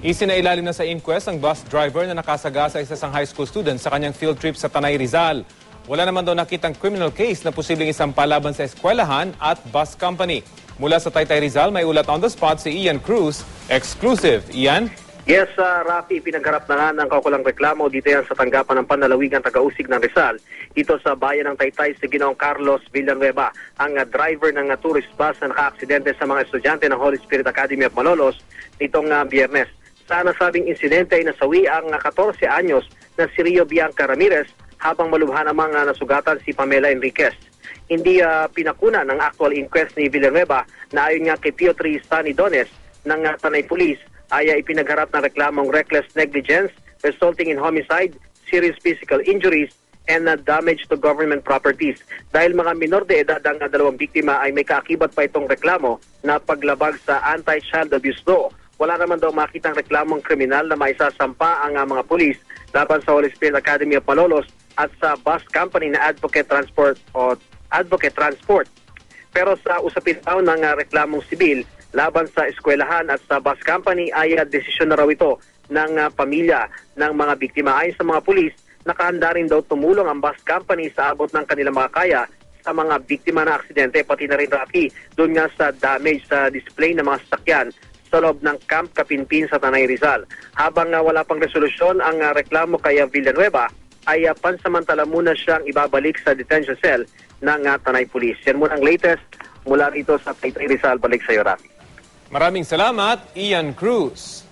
Isinailalim na sa inquest ang bus driver na nakasagasa isa sang high school student sa kanyang field trip sa Tanay Rizal. Wala naman daw nakitang criminal case na posibleng isang palaban sa eskwelahan at bus company. Mula sa Taytay Rizal, may ulat on the spot si Ian Cruz. Exclusive. Ian? Yes, Rafi, pinagharap na nga ng kaukulang reklamo dito yan sa tanggapan ng panlalawigan taga-usig ng Rizal. Dito sa bayan ng Taytay si Ginoong Carlos Villanueva, ang driver ng tourist bus na naka-aksidente sa mga estudyante ng Holy Spirit Academy of Malolos nitong Biyernes. Sa nasabing insidente ay nasawi ang 14 anyos na si Rio Bianca Ramirez habang malubha namang nasugatan si Pamela Enriquez. Hindi pinakuna ng actual inquest ni Villanueva na ayon nga kay Pio Tristani Dones ng Tanay Police ay ipinagharap na reklamong reckless negligence resulting in homicide, serious physical injuries, and damage to government properties. Dahil mga minor de edad ang dalawang biktima ay may kaakibat pa itong reklamo na paglabag sa anti-child abuse law. Wala naman daw makitang reklamong kriminal na maisasampa ang mga pulis laban sa Holy Spirit Academy of Malolos at sa bus company na Advocate Transport o Advocate Transport. Pero sa usapin daw ng reklamong sibil laban sa eskwelahan at sa bus company ay desisyon na raw ito ng pamilya ng mga biktima. Ayon sa mga pulis, nakahanda rin daw tumulong ang bus company sa abot ng kanilang makakaya sa mga biktima na aksidente, pati na rin Rocky doon nga sa damage sa display ng mga sasakyan sa loob ng Camp Kapinpin sa Tanay Rizal. Habang wala pang resolusyon ang reklamo kay Villanueva, ay pansamantala muna siyang ibabalik sa detention cell ng Tanay Police. Yan muna ang latest mula rito sa Taytay Rizal. Balik sa iyo, Rafi. Maraming salamat, Ian Cruz.